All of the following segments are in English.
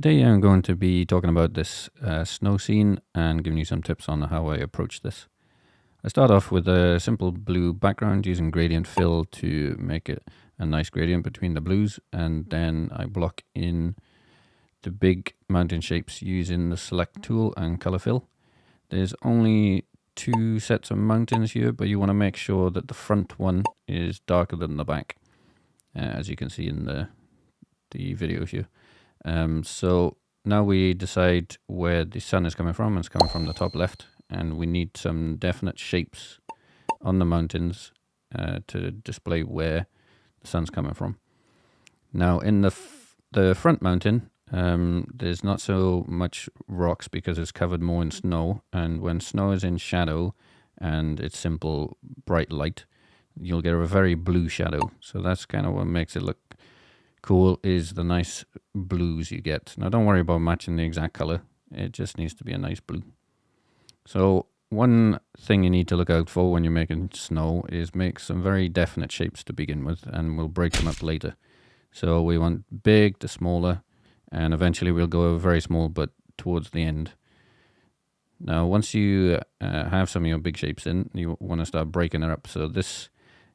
Today I'm going to be talking about this snow scene and giving you some tips on how I approach this. I start off with a simple blue background using gradient fill to make it a nice gradient between the blues, and then I block in the big mountain shapes using the select tool and color fill. There's only two sets of mountains here, but you want to make sure that the front one is darker than the back, as you can see in the video here. So now we decide where the sun is coming from. It's coming from the top left, and we need some definite shapes on the mountains to display where the sun's coming from. Now in the front mountain, there's not so much rocks because it's covered more in snow, and when snow is in shadow and it's simple bright light, you'll get a very blue shadow. So that's kind of what makes it look cool, is the nice blues you get. Now don't worry about matching the exact color, it just needs to be a nice blue. So one thing you need to look out for when you're making snow is make some very definite shapes to begin with, and we'll break them up later. So we want big to smaller, and eventually we'll go very small but towards the end. Now once you have some of your big shapes in, you want to start breaking it up. So this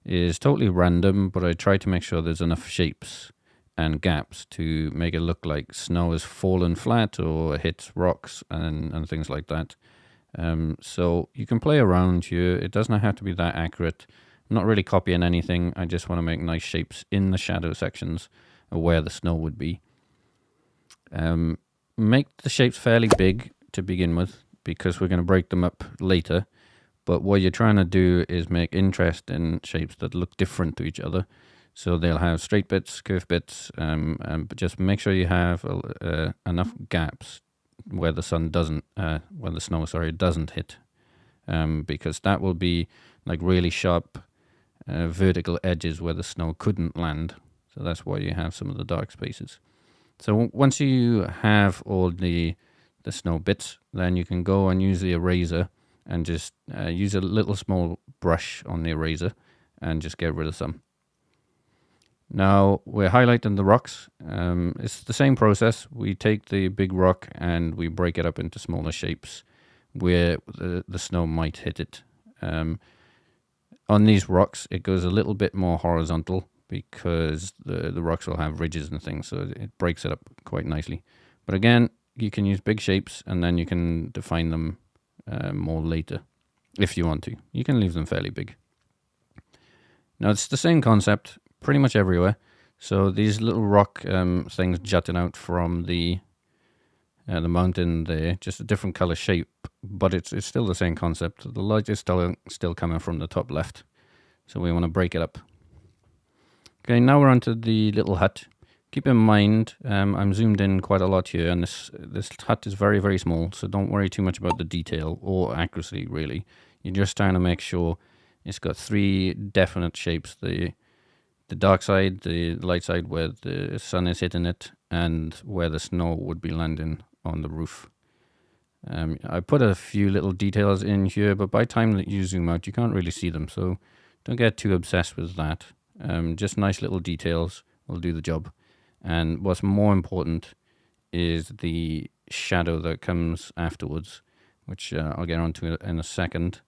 is totally random, but I try to make sure there's enough shapes and gaps to make it look like snow has fallen flat or hits rocks and things like that. So you can play around here. It doesn't have to be that accurate. I'm not really copying anything. I just want to make nice shapes in the shadow sections of where the snow would be. Make the shapes fairly big to begin with, because we're going to break them up later. But what you're trying to do is make interesting shapes that look different to each other. So they'll have straight bits, curved bits, but just make sure you have enough gaps where the sun doesn't, where the snow, doesn't hit, because that will be like really sharp vertical edges where the snow couldn't land. So that's why you have some of the dark spaces. So once you have all the snow bits, then you can go and use the eraser and just use a little small brush on the eraser and just get rid of some. Now we're highlighting the rocks. It's the same process. We take the big rock and we break it up into smaller shapes where the snow might hit it. On these rocks, it goes a little bit more horizontal because the rocks will have ridges and things, so it breaks it up quite nicely. But again, you can use big shapes and then you can define them more later if you want to. You can leave them fairly big. Now it's the same concept pretty much everywhere. So these little rock things jutting out from the mountain there, just a different color shape, but it's still the same concept. The light is still coming from the top left, so we want to break it up. Okay, now we're onto the little hut. Keep in mind, I'm zoomed in quite a lot here, and this hut is very, very small, so don't worry too much about the detail or accuracy, really. You're just trying to make sure it's got three definite shapes: the dark side, the light side where the sun is hitting it, and where the snow would be landing on the roof. I put a few little details in here, but by the time that you zoom out, you can't really see them, so don't get too obsessed with that. Just nice little details will do the job. And what's more important is the shadow that comes afterwards, which I'll get onto in a second.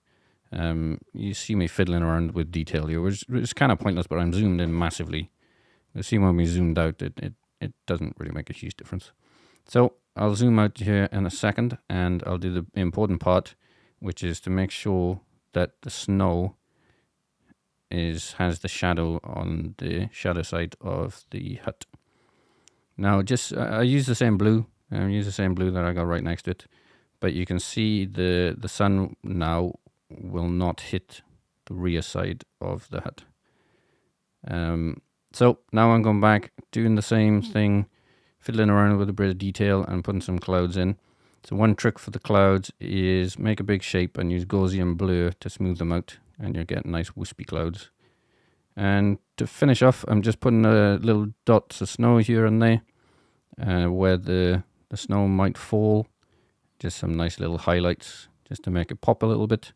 You see me fiddling around with detail here, which is kind of pointless, but I'm zoomed in massively. You'll see when we zoomed out, it doesn't really make a huge difference. So I'll zoom out here in a second, and I'll do the important part, which is to make sure that the snow has the shadow on the shadow side of the hut. Now I use the same blue. That I got right next to it, but you can see the sun now will not hit the rear side of the hut. So now I'm going back, doing the same thing, fiddling around with a bit of detail and putting some clouds in. So one trick for the clouds is make a big shape and use Gaussian blur to smooth them out, and you'll get nice wispy clouds. And to finish off, I'm just putting little dots of snow here and there where the snow might fall. Just some nice little highlights just to make it pop a little bit.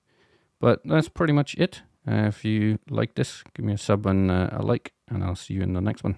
But that's pretty much it. If you like this, give me a sub and a like, and I'll see you in the next one.